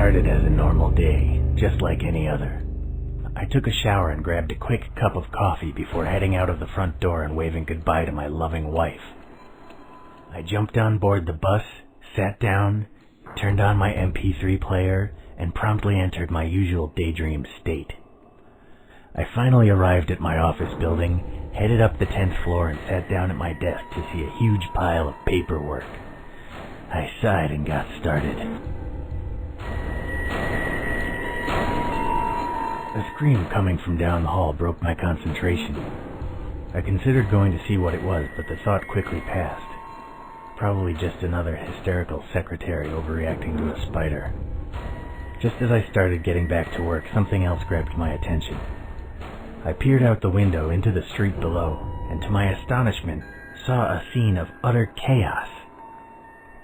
started as a normal day, just like any other. I took a shower and grabbed a quick cup of coffee before heading out of the front door and waving goodbye to my loving wife. I jumped on board the bus, sat down, turned on my MP3 player, and promptly entered my usual daydream state. I finally arrived at my office building, headed up the 10th floor, and sat down at my desk to see a huge pile of paperwork. I sighed and got started. A scream coming from down the hall broke my concentration. I considered going to see what it was, but the thought quickly passed. Probably just another hysterical secretary overreacting to a spider. Just as I started getting back to work, something else grabbed my attention. I peered out the window into the street below, and to my astonishment, saw a scene of utter chaos.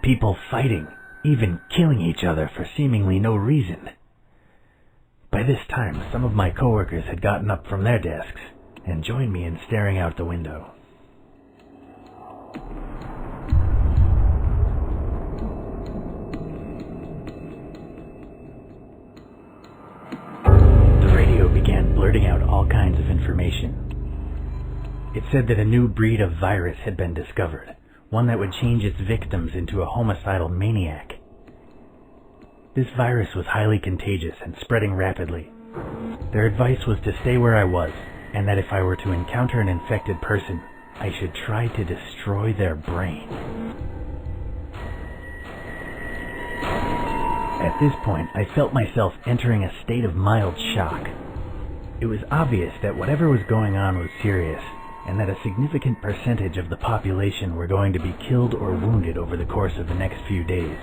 People fighting, even killing each other for seemingly no reason. By this time, some of my coworkers had gotten up from their desks and joined me in staring out the window. The radio began blurting out all kinds of information. It said that a new breed of virus had been discovered, one that would change its victims into a homicidal maniac. This virus was highly contagious and spreading rapidly. Their advice was to stay where I was, and that if I were to encounter an infected person, I should try to destroy their brain. At this point, I felt myself entering a state of mild shock. It was obvious that whatever was going on was serious, and that a significant percentage of the population were going to be killed or wounded over the course of the next few days.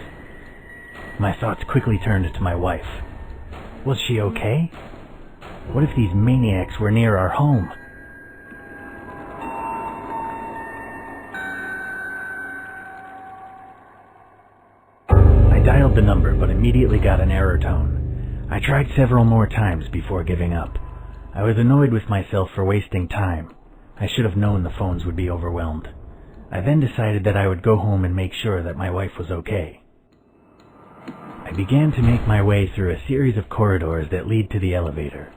My thoughts quickly turned to my wife. Was she okay? What if these maniacs were near our home? I dialed the number, but immediately got an error tone. I tried several more times before giving up. I was annoyed with myself for wasting time. I should have known the phones would be overwhelmed. I then decided that I would go home and make sure that my wife was okay. I began to make my way through a series of corridors that lead to the elevator.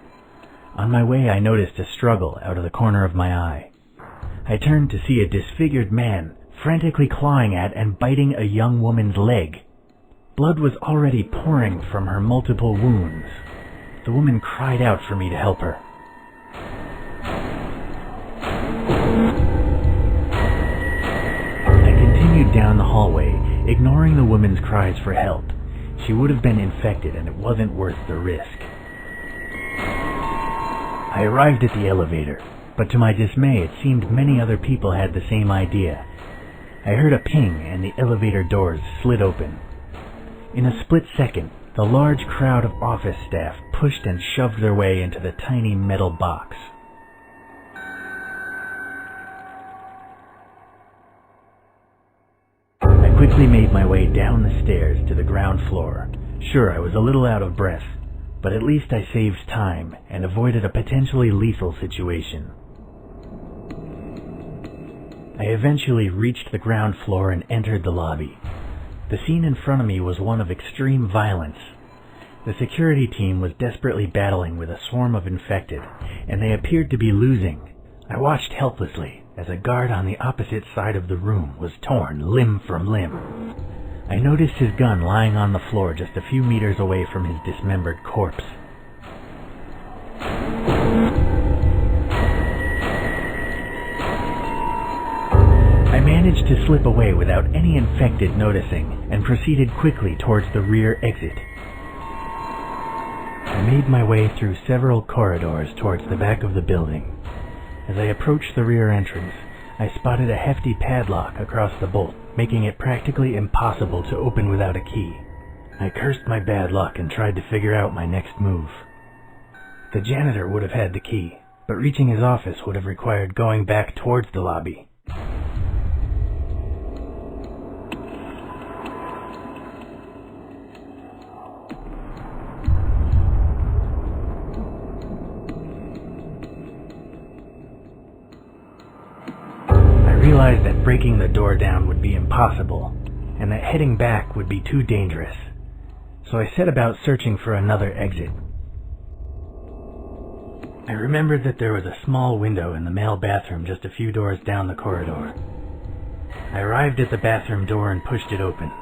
On my way, I noticed a struggle out of the corner of my eye. I turned to see a disfigured man frantically clawing at and biting a young woman's leg. Blood was already pouring from her multiple wounds. The woman cried out for me to help her. I continued down the hallway, ignoring the woman's cries for help. She would have been infected, and it wasn't worth the risk. I arrived at the elevator, but to my dismay, it seemed many other people had the same idea. I heard a ping, and the elevator doors slid open. In a split second, the large crowd of office staff pushed and shoved their way into the tiny metal box. I quickly made my way down the stairs to the ground floor. Sure, I was a little out of breath, but at least I saved time and avoided a potentially lethal situation. I eventually reached the ground floor and entered the lobby. The scene in front of me was one of extreme violence. The security team was desperately battling with a swarm of infected, and they appeared to be losing. I watched helplessly as a guard on the opposite side of the room was torn limb from limb. I noticed his gun lying on the floor just a few meters away from his dismembered corpse. I managed to slip away without any infected noticing and proceeded quickly towards the rear exit. I made my way through several corridors towards the back of the building. As I approached the rear entrance, I spotted a hefty padlock across the bolt, making it practically impossible to open without a key. I cursed my bad luck and tried to figure out my next move. The janitor would have had the key, but reaching his office would have required going back towards the lobby. I realized that breaking the door down would be impossible, and that heading back would be too dangerous. so I set about searching for another exit. I remembered that there was a small window in the male bathroom just a few doors down the corridor. I arrived at the bathroom door and pushed it open.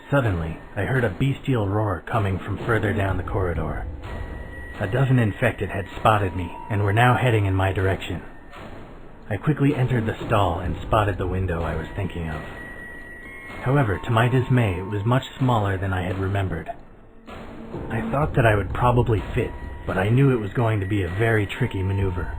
Suddenly, I heard a bestial roar coming from further down the corridor. A dozen infected had spotted me and were now heading in my direction. I quickly entered the stall and spotted the window I was thinking of. However, to my dismay, it was much smaller than I had remembered. I thought that I would probably fit, but I knew it was going to be a very tricky maneuver.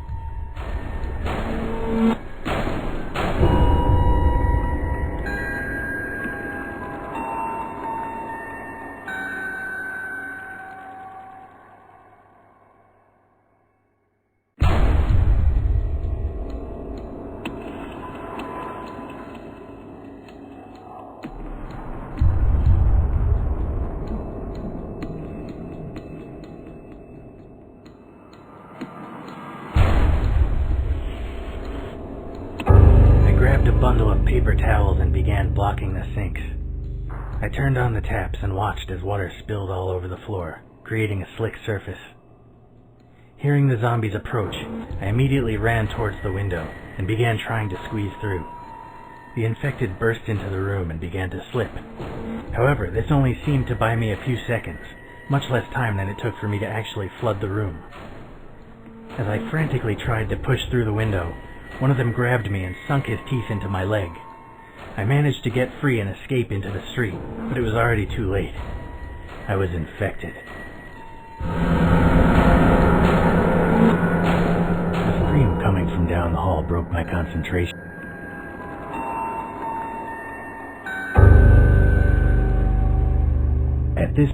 A bundle of paper towels and began blocking the sinks. I turned on the taps and watched as water spilled all over the floor, creating a slick surface. Hearing the zombies approach, I immediately ran towards the window and began trying to squeeze through. The infected burst into the room and began to slip. However, this only seemed to buy me a few seconds, much less time than it took for me to actually flood the room. As I frantically tried to push through the window, one of them grabbed me and sunk his teeth into my leg. I managed to get free and escape into the street, but it was already too late. I was infected. A scream coming from down the hall broke my concentration. At this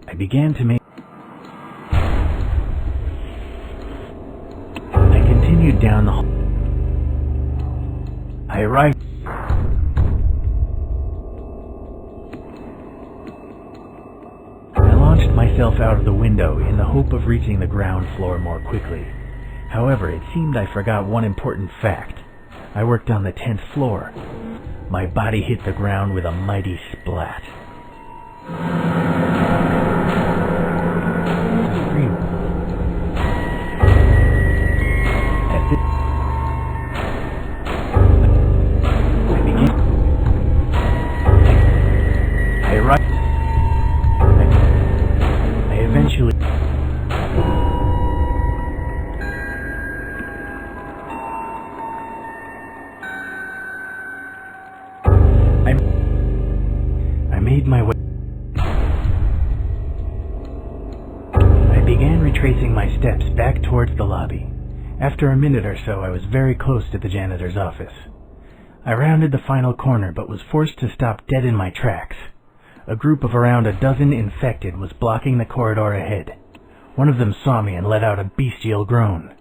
I began to make... I continued down the hall. I arrived... I launched myself out of the window in the hope of reaching the ground floor more quickly. However, it seemed I forgot one important fact. I worked on the 10th floor. My body hit the ground with a mighty splat. I made my way. I began retracing my steps back towards the lobby. After a minute or so, I was very close to the janitor's office. I rounded the final corner, but was forced to stop dead in my tracks. A group of around a dozen infected was blocking the corridor ahead. One of them saw me and let out a bestial groan,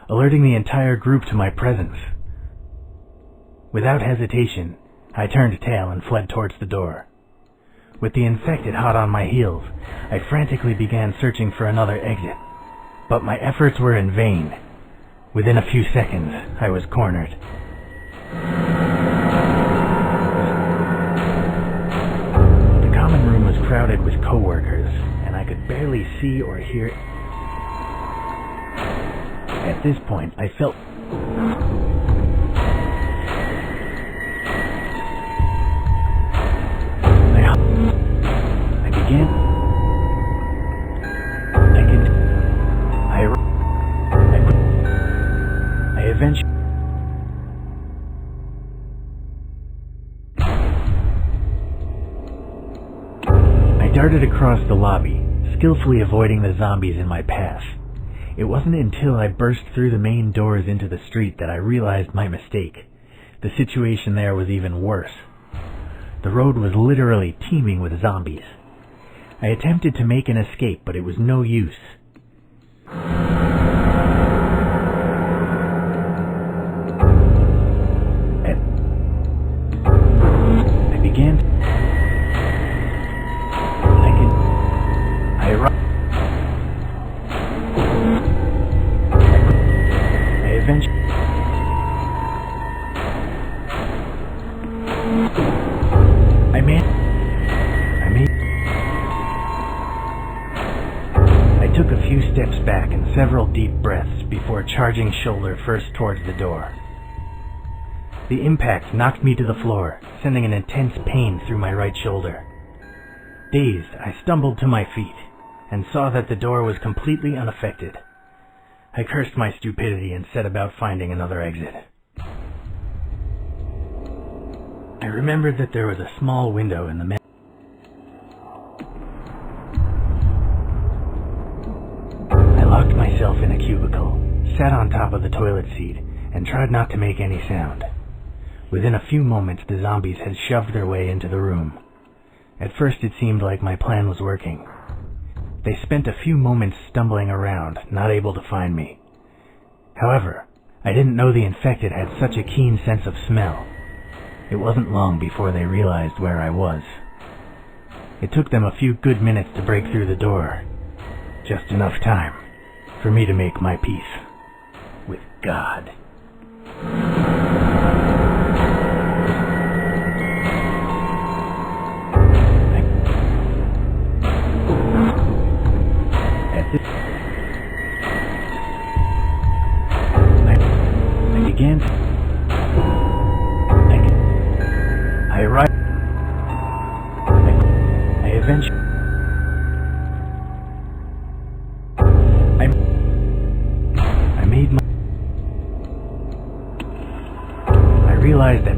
alerting the entire group to my presence. Without hesitation, I turned tail and fled towards the door. With the infected hot on my heels, I frantically began searching for another exit, but my efforts were in vain. Within a few seconds, I was cornered. The common room was crowded with co-workers, and I could barely see or hear. At this point, I felt... I darted across the lobby, skillfully avoiding the zombies in my path. It wasn't until I burst through the main doors into the street that I realized my mistake. The situation there was even worse. The road was literally teeming with zombies. I attempted to make an escape, but it was no use. I began... charging shoulder first towards the door. The impact knocked me to the floor, sending an intense pain through my right shoulder. Dazed, I stumbled to my feet and saw that the door was completely unaffected. I cursed my stupidity and set about finding another exit. I remembered that there was a small window in the I locked myself in a cubicle, sat on top of the toilet seat, and tried not to make any sound. Within a few moments, the zombies had shoved their way into the room. At first, it seemed like my plan was working. They spent a few moments stumbling around, not able to find me. However, I didn't know the infected had such a keen sense of smell. It wasn't long before they realized where I was. It took them a few good minutes to break through the door. Just enough time for me to make my peace with God. I arrived. I eventually. I made my. I realized that.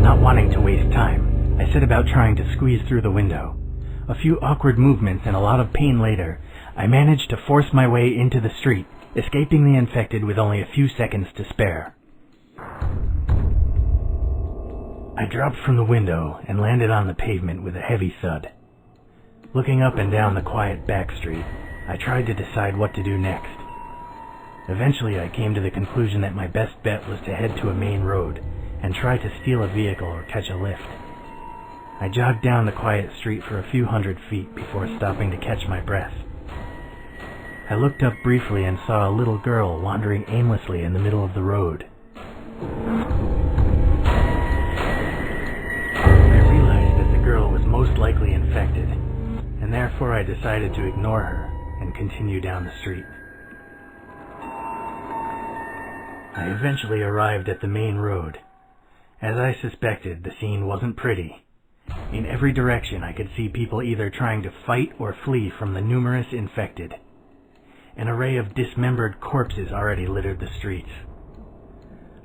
Not wanting to waste time, I set about trying to squeeze through the window. A few awkward movements and a lot of pain later, I managed to force my way into the street, escaping the infected with only a few seconds to spare. I dropped from the window and landed on the pavement with a heavy thud. Looking up and down the quiet back street, I tried to decide what to do next. Eventually, I came to the conclusion that my best bet was to head to a main road and try to steal a vehicle or catch a lift. I jogged down the quiet street for a few hundred feet before stopping to catch my breath. I looked up briefly and saw a little girl wandering aimlessly in the middle of the road. I realized that the girl was most likely infected, and therefore I decided to ignore her and continue down the street. I eventually arrived at the main road. As I suspected, the scene wasn't pretty. In every direction I could see people either trying to fight or flee from the numerous infected. An array of dismembered corpses already littered the streets.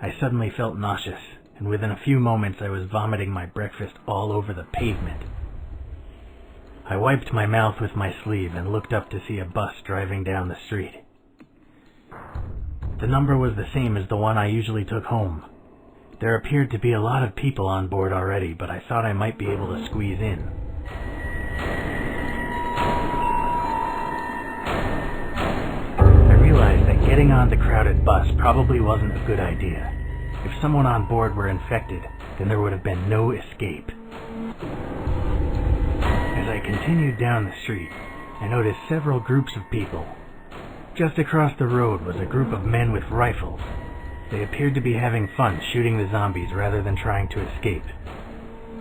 I suddenly felt nauseous, and within a few moments I was vomiting my breakfast all over the pavement. I wiped my mouth with my sleeve and looked up to see a bus driving down the street. The number was the same as the one I usually took home. There appeared to be a lot of people on board already, but I thought I might be able to squeeze in. I realized that getting on the crowded bus probably wasn't a good idea. If someone on board were infected, then there would have been no escape. As I continued down the street, I noticed several groups of people. Just across the road was a group of men with rifles. They appeared to be having fun shooting the zombies rather than trying to escape.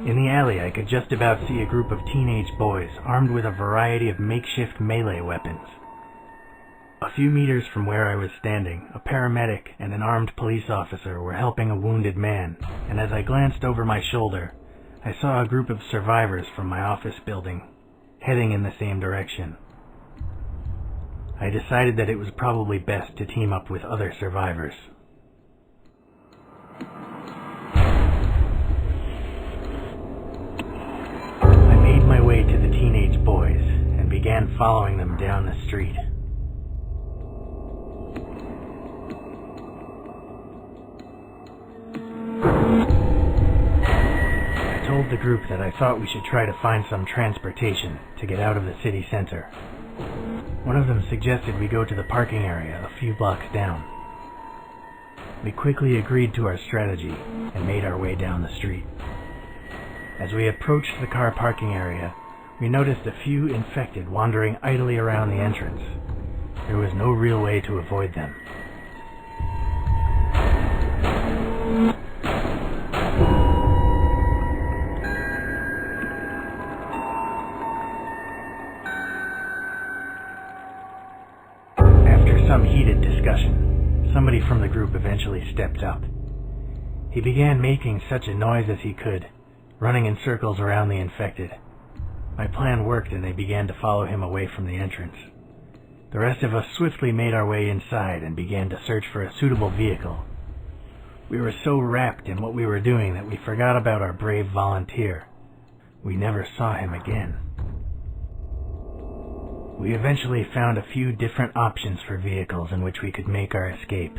In the alley, I could just about see a group of teenage boys armed with a variety of makeshift melee weapons. A few meters from where I was standing, a paramedic and an armed police officer were helping a wounded man, and as I glanced over my shoulder, I saw a group of survivors from my office building, heading in the same direction. I decided that it was probably best to team up with other survivors. I made my way to the teenage boys and began following them down the street. I told the group that I thought we should try to find some transportation to get out of the city center. One of them suggested we go to the parking area a few blocks down. We quickly agreed to our strategy and made our way down the street. As we approached the car parking area, we noticed a few infected wandering idly around the entrance. There was no real way to avoid them. some heated discussion, somebody from the group eventually stepped up. He began making such a noise as he could, running in circles around the infected. My plan worked and they began to follow him away from the entrance. The rest of us swiftly made our way inside and began to search for a suitable vehicle. We were so wrapped in what we were doing that we forgot about our brave volunteer. We never saw him again. We eventually found a few different options for vehicles in which we could make our escape.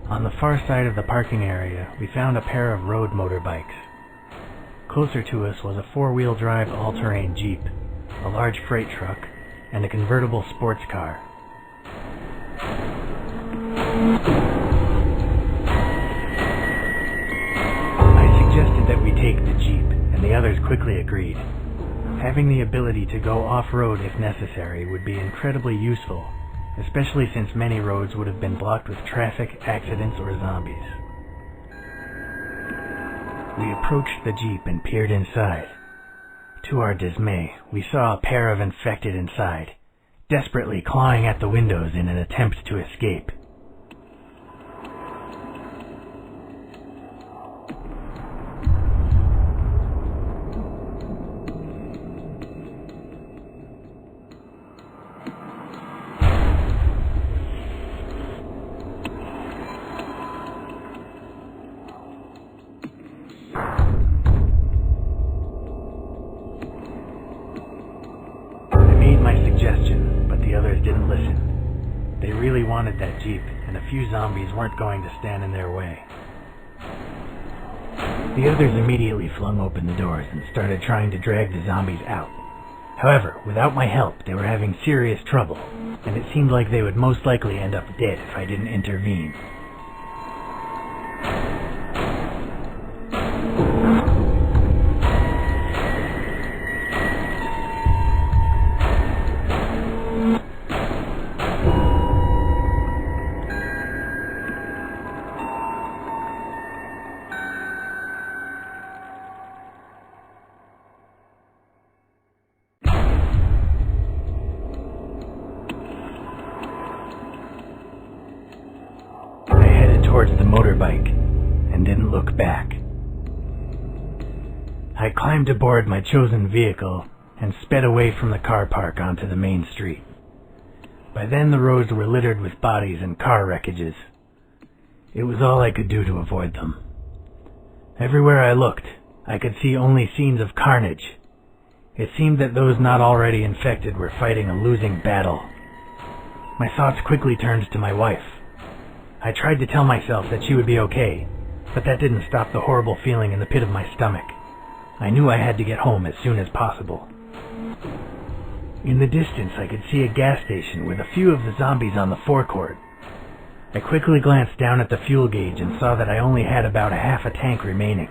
On the far side of the parking area, we found a pair of road motorbikes. Closer to us was a four-wheel drive all-terrain Jeep, a large freight truck, and a convertible sports car. I suggested that we take the Jeep, and the others quickly agreed. Having the ability to go off-road if necessary would be incredibly useful, especially since many roads would have been blocked with traffic, accidents, or zombies. We approached the Jeep and peered inside. To our dismay, we saw a pair of infected inside, desperately clawing at the windows in an attempt to escape. But the others didn't listen. They really wanted that Jeep, and a few zombies weren't going to stand in their way. The others immediately flung open the doors and started trying to drag the zombies out. However, without my help, they were having serious trouble, and it seemed like they would most likely end up dead if I didn't intervene. Towards the motorbike and didn't look back. I climbed aboard my chosen vehicle and sped away from the car park onto the main street. By then the roads were littered with bodies and car wreckages. It was all I could do to avoid them. Everywhere I looked, I could see only scenes of carnage. It seemed that those not already infected were fighting a losing battle. My thoughts quickly turned to my wife. I tried to tell myself that she would be okay, but that didn't stop the horrible feeling in the pit of my stomach. I knew I had to get home as soon as possible. In the distance, I could see a gas station with a few of the zombies on the forecourt. I quickly glanced down at the fuel gauge and saw that I only had about a half a tank remaining.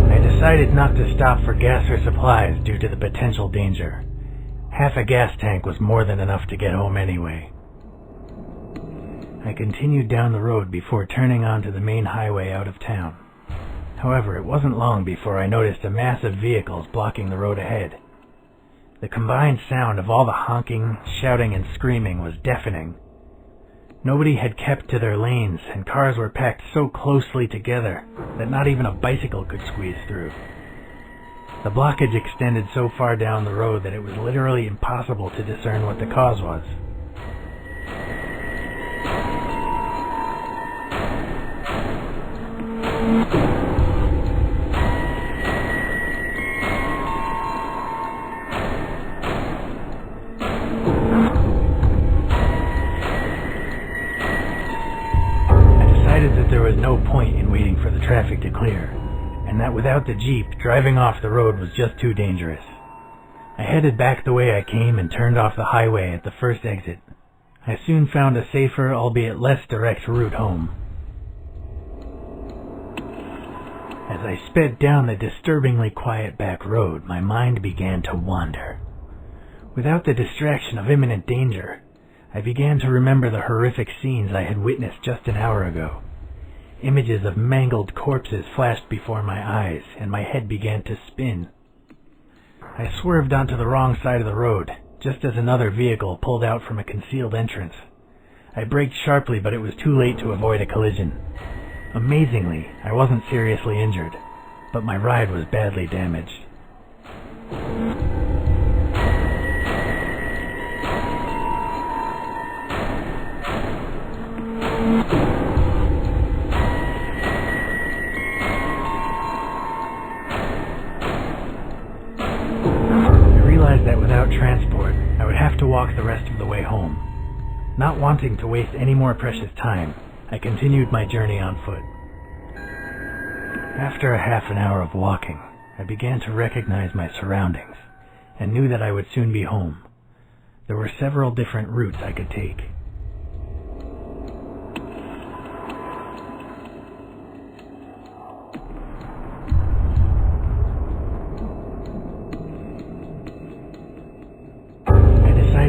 I decided not to stop for gas or supplies due to the potential danger. Half a gas tank was more than enough to get home anyway. I continued down the road before turning onto the main highway out of town. However, it wasn't long before I noticed a mass of vehicles blocking the road ahead. The combined sound of all the honking, shouting, and screaming was deafening. Nobody had kept to their lanes, and cars were packed so closely together that not even a bicycle could squeeze through. The blockage extended so far down the road that it was literally impossible to discern what the cause was. That there was no point in waiting for the traffic to clear, and that without the Jeep, driving off the road was just too dangerous. I headed back the way I came and turned off the highway at the first exit. I soon found a safer, albeit less direct route home. As I sped down the disturbingly quiet back road, my mind began to wander. Without the distraction of imminent danger, I began to remember the horrific scenes I had witnessed just an hour ago. Images of mangled corpses flashed before my eyes, and my head began to spin. I swerved onto the wrong side of the road, just as another vehicle pulled out from a concealed entrance. I braked sharply, but it was too late to avoid a collision. Amazingly, I wasn't seriously injured, but my ride was badly damaged. That without transport, I would have to walk the rest of the way home. Not wanting to waste any more precious time, I continued my journey on foot. After a half an hour of walking, I began to recognize my surroundings, and knew that I would soon be home. There were several different routes I could take.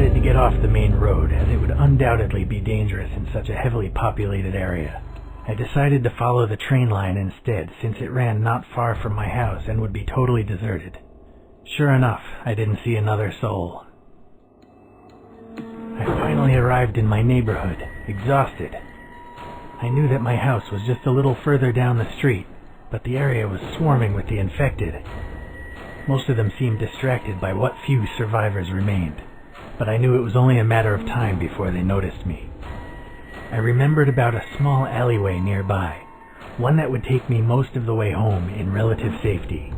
To get off the main road, as it would undoubtedly be dangerous in such a heavily populated area. I decided to follow the train line instead, since it ran not far from my house and would be totally deserted. Sure enough, I didn't see another soul. I finally arrived in my neighborhood, exhausted. I knew that my house was just a little further down the street, but the area was swarming with the infected. Most of them seemed distracted by what few survivors remained, but I knew it was only a matter of time before they noticed me. I remembered about a small alleyway nearby, one that would take me most of the way home in relative safety.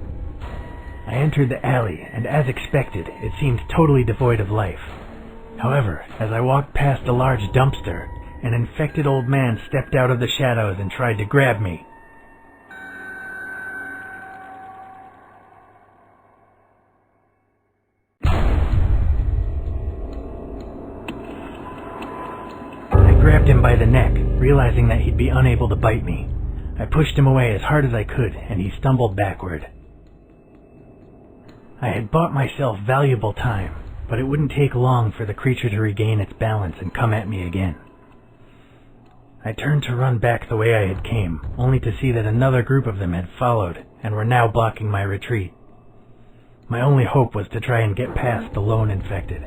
I entered the alley, and as expected, it seemed totally devoid of life. However, as I walked past a large dumpster, an infected old man stepped out of the shadows and tried to grab me. I grabbed him by the neck, realizing that he'd be unable to bite me. I pushed him away as hard as I could, and he stumbled backward. I had bought myself valuable time, but it wouldn't take long for the creature to regain its balance and come at me again. I turned to run back the way I had came, only to see that another group of them had followed and were now blocking my retreat. My only hope was to try and get past the lone infected.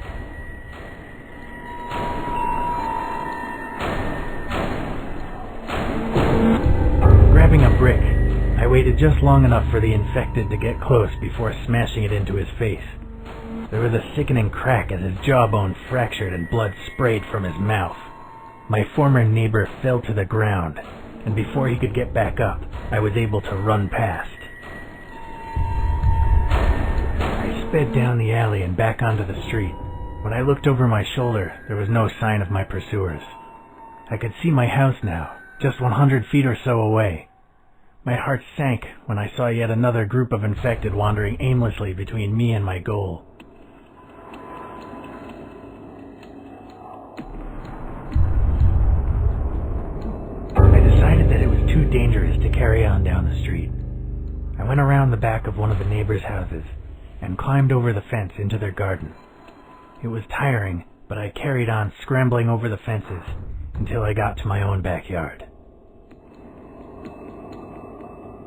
Grabbing a brick, I waited just long enough for the infected to get close before smashing it into his face. There was a sickening crack as his jawbone fractured and blood sprayed from his mouth. My former neighbor fell to the ground, and before he could get back up, I was able to run past. I sped down the alley and back onto the street. When I looked over my shoulder, there was no sign of my pursuers. I could see my house now, just 100 feet or so away. My heart sank when I saw yet another group of infected wandering aimlessly between me and my goal. I decided that it was too dangerous to carry on down the street. I went around the back of one of the neighbors' houses and climbed over the fence into their garden. It was tiring, but I carried on scrambling over the fences until I got to my own backyard.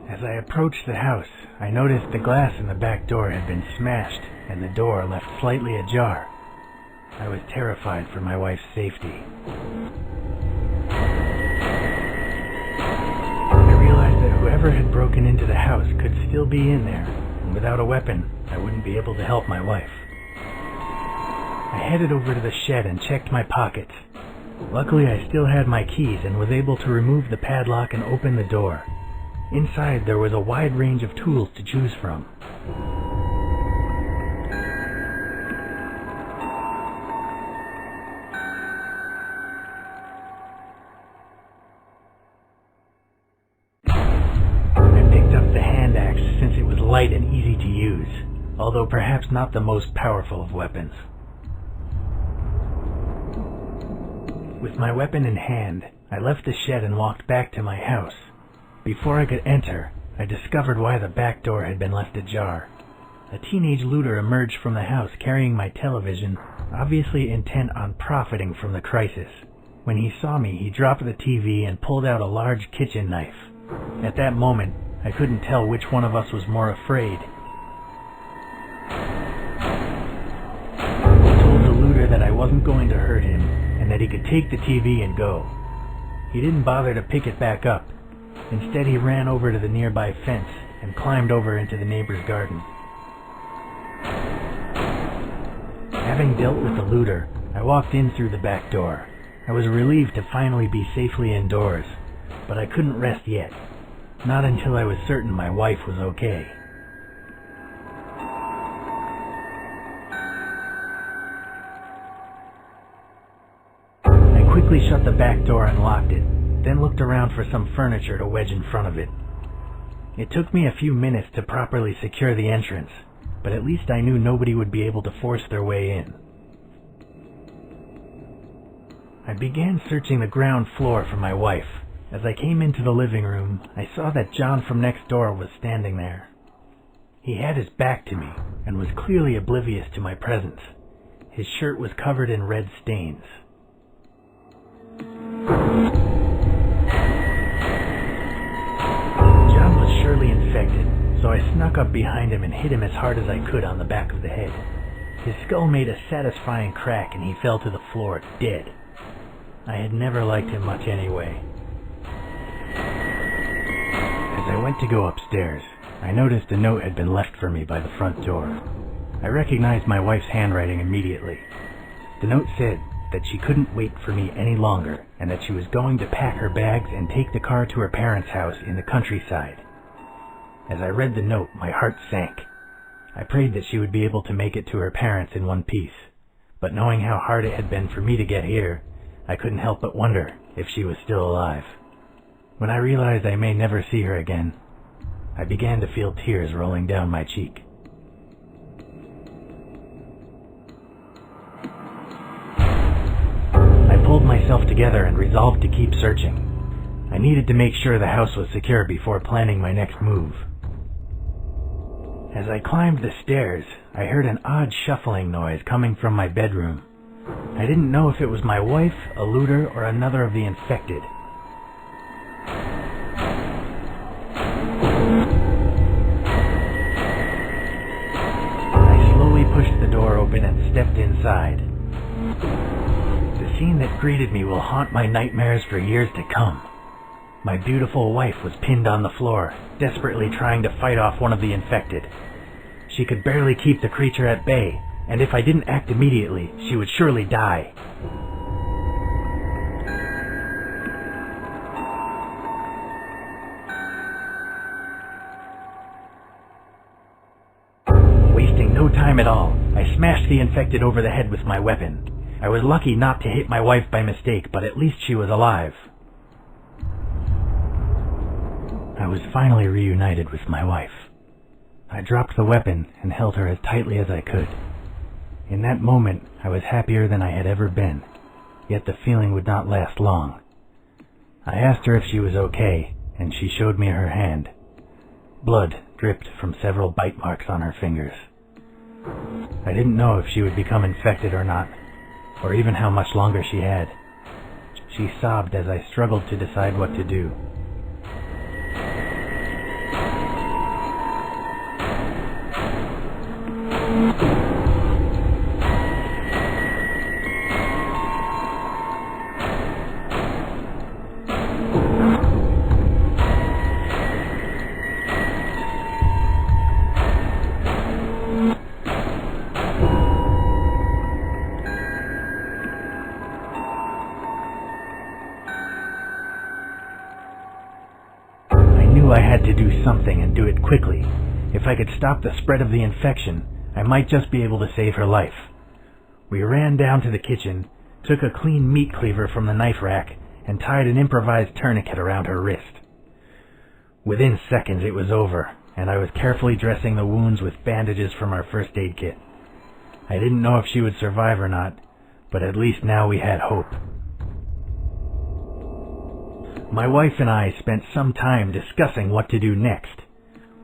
As I approached the house, I noticed the glass in the back door had been smashed and the door left slightly ajar. I was terrified for my wife's safety. I realized that whoever had broken into the house could still be in there, and without a weapon, I wouldn't be able to help my wife. I headed over to the shed and checked my pockets. Luckily, I still had my keys and was able to remove the padlock and open the door. Inside, there was a wide range of tools to choose from. I picked up the hand axe since it was light and easy to use, although perhaps not the most powerful of weapons. With my weapon in hand, I left the shed and walked back to my house. Before I could enter, I discovered why the back door had been left ajar. A teenage looter emerged from the house carrying my television, obviously intent on profiting from the crisis. When he saw me, he dropped the TV and pulled out a large kitchen knife. At that moment, I couldn't tell which one of us was more afraid. I told the looter that I wasn't going to hurt him and that he could take the TV and go. He didn't bother to pick it back up. Instead, he ran over to the nearby fence and climbed over into the neighbor's garden. Having dealt with the looter, I walked in through the back door. I was relieved to finally be safely indoors, but I couldn't rest yet. Not until I was certain my wife was okay. I quickly shut the back door and locked it, then looked around for some furniture to wedge in front of it. It took me a few minutes to properly secure the entrance, but at least I knew nobody would be able to force their way in. I began searching the ground floor for my wife. As I came into the living room, I saw that John from next door was standing there. He had his back to me and was clearly oblivious to my presence. His shirt was covered in red stains. John was surely infected, so I snuck up behind him and hit him as hard as I could on the back of the head. His skull made a satisfying crack and he fell to the floor, dead. I had never liked him much anyway. As I went to go upstairs, I noticed a note had been left for me by the front door. I recognized my wife's handwriting immediately. The note said that she couldn't wait for me any longer and that she was going to pack her bags and take the car to her parents' house in the countryside. As I read the note, my heart sank. I prayed that she would be able to make it to her parents in one piece, but knowing how hard it had been for me to get here, I couldn't help but wonder if she was still alive. When I realized I may never see her again, I began to feel tears rolling down my cheek. I pulled myself together and resolved to keep searching. I needed to make sure the house was secure before planning my next move. As I climbed the stairs, I heard an odd shuffling noise coming from my bedroom. I didn't know if it was my wife, a looter, or another of the infected. I slowly pushed the door open and stepped inside. The scene that greeted me will haunt my nightmares for years to come. My beautiful wife was pinned on the floor, desperately trying to fight off one of the infected. She could barely keep the creature at bay, and if I didn't act immediately, she would surely die. Wasting no time at all, I smashed the infected over the head with my weapon. I was lucky not to hit my wife by mistake, but at least she was alive. I was finally reunited with my wife. I dropped the weapon and held her as tightly as I could. In that moment, I was happier than I had ever been, yet the feeling would not last long. I asked her if she was okay, and she showed me her hand. Blood dripped from several bite marks on her fingers. I didn't know if she would become infected or not, or even how much longer she had. She sobbed as I struggled to decide what to do. I had to do something and do it quickly. If I could stop the spread of the infection, I might just be able to save her life. We ran down to the kitchen, took a clean meat cleaver from the knife rack, and tied an improvised tourniquet around her wrist. Within seconds it was over, and I was carefully dressing the wounds with bandages from our first aid kit. I didn't know if she would survive or not, but at least now we had hope. My wife and I spent some time discussing what to do next.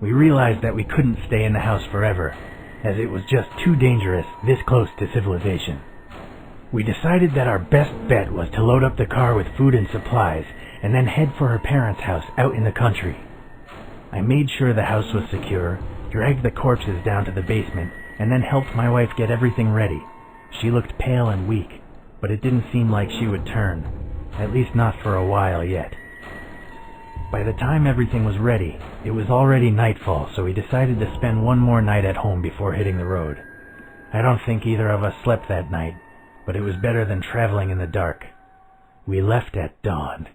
We realized that we couldn't stay in the house forever, as it was just too dangerous this close to civilization. We decided that our best bet was to load up the car with food and supplies and then head for her parents' house out in the country. I made sure the house was secure, dragged the corpses down to the basement, and then helped my wife get everything ready. She looked pale and weak, but it didn't seem like she would turn, at least not for a while yet. By the time everything was ready, it was already nightfall, so we decided to spend one more night at home before hitting the road. I don't think either of us slept that night, but it was better than traveling in the dark. We left at dawn.